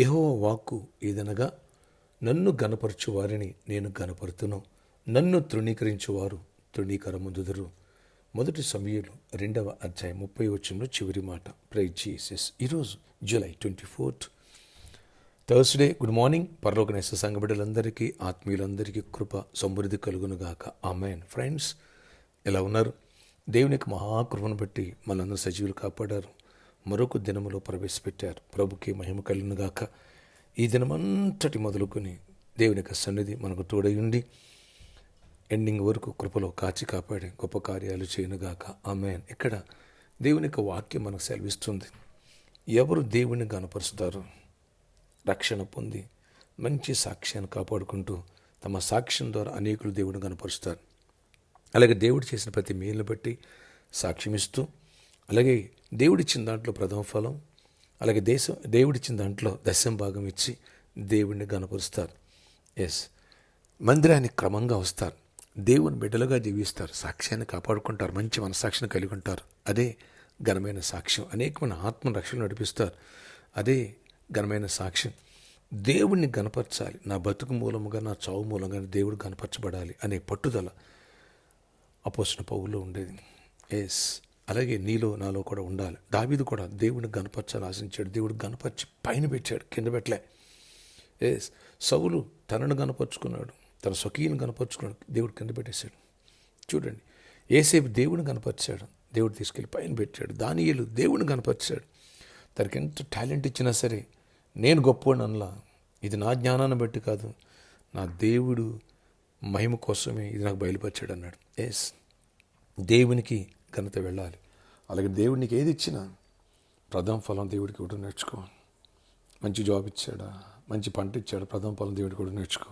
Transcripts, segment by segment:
యెహోవా వాక్కు ఏదనగా, నన్ను గనపరచు వారిని నేను గనపరుతును, నన్ను తృణీకరించువారు తృణీకరముందుదురు. 1 సమూయేలు 2వ అధ్యాయం 30 వచనంలో చివరి మాట. Praise Jesus. ఈరోజు జూలై 24 థర్స్డే. Good morning. పరలోకనేస సంఘ బిడ్డలందరికీ, ఆత్మీయులందరికీ కృప సమృద్ధి కలుగునుగాక. ఆమేన్. ఫ్రెండ్స్, ఎలా ఉన్నారు? దేవునికి మహాకృపను బట్టి మనందరూ సజీవులు కాపాడారు, మరొక దినములో ప్రవేశపెట్టారు. ప్రభుకి మహిమ కలుగునుగాక. ఈ దినమంతటి మొదలుకొని దేవుని యొక్క సన్నిధి మనకు తోడై ఉండి ఎండింగ్ వరకు కృపలో కాచి కాపాడి గొప్ప కార్యాలు చేయనుగాక. ఆమేన్. ఇక్కడ దేవుని యొక్క వాక్యం మనకు సెలవిస్తుంది. ఎవరు దేవుని గనపరుస్తారు? రక్షణ పొంది మంచి సాక్ష్యాన్ని కాపాడుకుంటూ తమ సాక్ష్యం ద్వారా అనేకులు దేవుని గనపరుస్తారు. అలాగే దేవుడు చేసిన ప్రతి మేలును బట్టి సాక్ష్యమిస్తూ, అలాగే దేవుడిచ్చిన దాంట్లో ప్రథమ ఫలం, అలాగే దేవుడిచ్చిన దాంట్లో దశమ భాగం ఇచ్చి దేవుడిని గనపరుస్తారు. మందిరానికి క్రమంగా వస్తారు, దేవుని బిడ్డలుగా జీవిస్తారు, సాక్ష్యాన్ని కాపాడుకుంటారు, మంచి మనసాక్షిని కలిగి ఉంటారు. అదే ఘనమైన సాక్ష్యం. అనేకమైన ఆత్మ రక్షణ నడిపిస్తారు. అదే ఘనమైన సాక్ష్యం. దేవుణ్ణి గనపరచాలి. నా బతుకు మూలముగా, నా చావు మూలంగా దేవుడు గనపరచబడాలి అనే పట్టుదల అపోస్తలుడైన పౌలులో ఉండేది. అలాగే నీలో నాలో కూడా ఉండాలి. దావీదు కూడా దేవుడిని గనపరచాలి ఆశించాడు. దేవుడు గనపరిచి పైన పెట్టాడు, కింద పెట్టలే. సౌలు తనను గనపరుచుకున్నాడు, తన స్వకీయను గనపరుచుకున్నాడు, దేవుడు కింద పెట్టేశాడు. చూడండి, యేసేపు దేవుడిని గనపరిచాడు, దేవుడు తీసుకెళ్ళి పైన పెట్టాడు. దానియేలు దేవుడిని గనపరిచాడు. తనకి ఎంత టాలెంట్ ఇచ్చినా సరే, నేను గొప్పవాడిని అనలా. ఇది నా జ్ఞానాన్ని బట్టి కాదు, నా దేవుడు మహిమ కోసమే ఇది నాకు బయలుపరిచాడు అన్నాడు. దేవునికి ఘనత వెళ్ళాలి. అలాగే దేవుడికి ఏది ఇచ్చినా ప్రథమ ఫలం దేవుడికి కూడా నేర్చుకో. మంచి జాబ్ ఇచ్చాడా, మంచి పంట ఇచ్చాడు, ప్రథమ ఫలం దేవుడికి కూడా నేర్చుకో.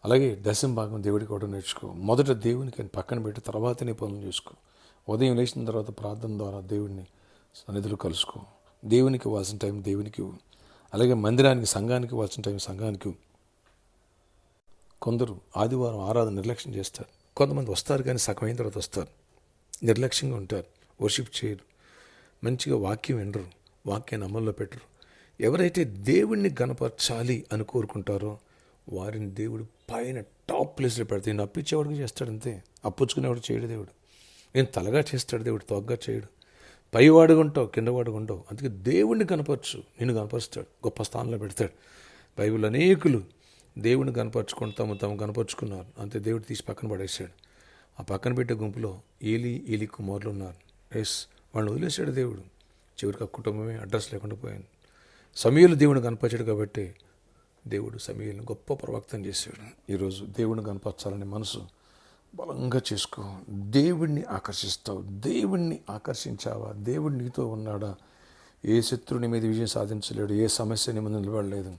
అలాగే దశమ భాగం దేవుడికి కూడా నేర్చుకో. మొదట దేవునికి పక్కన పెట్టి తర్వాతనే పనులు చేసుకో. ఉదయం లేచిన తర్వాత ప్రార్థన ద్వారా దేవుడిని సన్నిధిలో కలుసుకో. దేవునికి ఇవ్వాల్సిన టైం దేవునికి ఇవ్వు. అలాగే మందిరానికి, సంఘానికి ఇవ్వాల్సిన టైం సంఘానికి. కొందరు ఆదివారం ఆరాధన నిర్లక్ష్యం చేస్తారు. కొంతమంది వస్తారు కానీ సగం అయిన తర్వాత వస్తారు, నిర్లక్ష్యంగా ఉంటారు, వర్షిప్ చేయరు, మంచిగా వాక్యం వినరు, వాక్యాన్ని అమల్లో పెట్టరు. ఎవరైతే దేవుణ్ణి గనపరచాలి అని కోరుకుంటారో వారిని దేవుడు పైన టాప్ ప్లేస్లో పెడతాడు. నేను అప్పిచ్చేవాడికి చేస్తాడు అంతే, అప్పుచ్చుకునేవాడు చేయడు దేవుడు. నేను తలగా చేస్తాడు దేవుడు, తొగ్గా చేయడు. పైవాడుగా ఉంటావు, కిందవాడుగా ఉంటావు. అందుకే దేవుణ్ణి కనపరచు, నిన్ను కనపరుస్తాడు, గొప్ప స్థానంలో పెడతాడు. బైబిల్ అనేకులు దేవుని కనపరుచుకొని తాము కనపరుచుకున్నారు, అంతే దేవుడు తీసి పక్కన పడేశాడు. ఆ పక్కన పెట్టే గుంపులో ఏలి కుమారులు ఉన్నారు. వాళ్ళని వదిలేశాడు దేవుడు. చివరికి ఆ కుటుంబమే అడ్రస్ లేకుండా పోయాను. సమూయేలు దేవుని కనపరిచాడు కాబట్టి దేవుడు సమూయేలుని గొప్ప ప్రవక్తను చేశాడు. ఈరోజు దేవుని కనపరచాలని మనసు బలంగా చేసుకో. దేవుణ్ణి ఆకర్షిస్తావు. దేవుణ్ణి ఆకర్షించావా? దేవుడు నీతో ఉన్నాడా? ఏ శత్రుని మీద విజయం సాధించలేడు, ఏ సమస్య నీ ముందు నిలబడలేదు.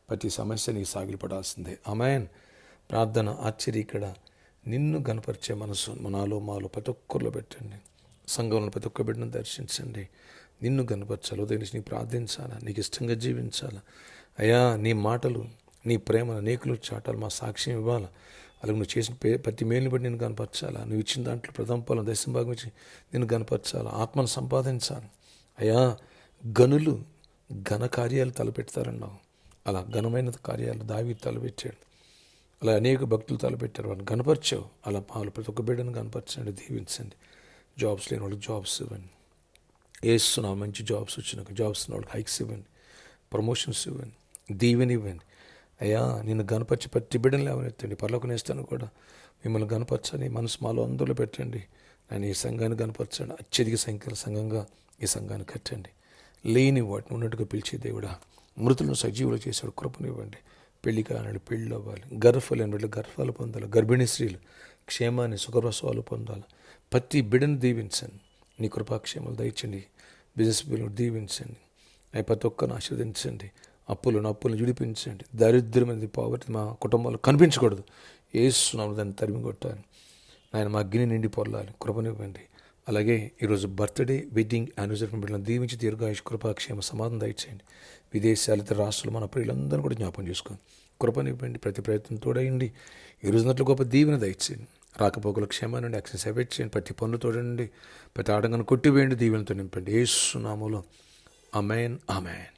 ప్రతి సమస్య నీ సాగిలపడాల్సిందే. ఆమేన్. ప్రార్థన ఆశ్చర్య. ఇక్కడ నిన్ను గనపరిచే మనసు నాలో మాలో ప్రతి ఒక్కరిలో పెట్టండి. సంఘంలో ప్రతి ఒక్క బిడ్డను దర్శించండి. నిన్ను గనపరచాలి. ఉదయం నుంచి నీకు ప్రార్థించాలా, నీకు ఇష్టంగా జీవించాలా. అయ్యా, నీ మాటలు, నీ ప్రేమ అనేకులు చాటాలి, మా సాక్ష్యం ఇవ్వాలా. అలాగే నువ్వు చేసిన ప్రతి మేలుని బట్టి నేను కనపరచాలా. నువ్వు ఇచ్చిన దాంట్లో ప్రథమ ఫలం దశమ భాగం ఇచ్చి నేను కనపరచాలా. ఆత్మను సంపాదించాలి. అయ్యా, గనులు ఘన కార్యాలు తలపెడతారన్నావు. అలా ఘనమైన కార్యాలు దావీదు తలపెట్టాడు. అలా అనేక భక్తులు తలపెట్టారు, వాళ్ళని కనపరిచావు. అలా వాళ్ళు ప్రతి ఒక్క బిడ్డను కనపరచండి, దీవించండి. జాబ్స్ లేని వాళ్ళకి జాబ్స్ ఇవ్వండి. వేస్తున్నావు మంచి జాబ్స్ వచ్చినాక జాబ్స్ ఉన్న వాళ్ళకి హైక్స్ ఇవ్వండి, ప్రమోషన్స్ ఇవ్వండి, దీవెని ఇవ్వండి. అయ్యా, నిన్ను గనపరిచి ప్రతి బిడ్డను లేవనెత్తండి. పరలోకనేస్తాను కూడా మిమ్మల్ని గనపరచని మనసు మాలో అందులో పెట్టండి. నేను ఈ సంఘాన్ని గనపరచండి. అత్యధిక సంఖ్యల సంఘంగా ఈ సంఘాన్ని కట్టండి. లేని వాటిని ఉన్నట్టుగా పిలిచే దేవుడా, మృతులను సజీవులు చేశాడు, కృపనివ్వండి. పెళ్లి కానాడు పెళ్ళి అవ్వాలి, గర్భలేని బిడ్డలు గర్భాలు పొందాలి, గర్భిణీ స్త్రీలు క్షేమాన్ని సుఖరసాలు పొందాలి. ప్రతి బిడ్డను దీవించండి, నీ కృపాక్షేమాలు దయచండి. బిజినెస్ బిల్లును దీవించండి. ప్రతి ఒక్కరిని ఆశీర్వదించండి. అప్పులను విడిపించండి. దరిద్రమైనది పావర్టీ మా కుటుంబాలు కనిపించకూడదు. యేసునామములో దాన్ని తరిమి కొట్టాలి. ఆయన మా అగ్ని నిండి పొరలాలి, కృపనివ్వండి. అలాగే ఈరోజు బర్త్డే, వెడ్డింగ్, యానివర్సరీ బిడ్డలను దీవించి దీర్ఘాయుష్, కృపాక్షేమ, సమాధానం దయచేయండి. విదేశాలు, ఇతర రాష్ట్రాలు మన ప్రియులందరూ కూడా జ్ఞాపకం చేసుకోండి, కృపనివ్వండి. ప్రతి ప్రయత్నం తోడయండి. ఈ రోజునట్లు గొప్ప దీవెన దయచేయండి. రాకపోకల క్షేమానండి, యాక్సిడెంట్స్ అవాయిడ్ చేయండి. ప్రతి పనులు తోడండి, ప్రతి ఆటంకాన్ని కొట్టివేయండి, దీవెనతో నింపండి. యేసు నామములో ఆమేన్, ఆమేన్.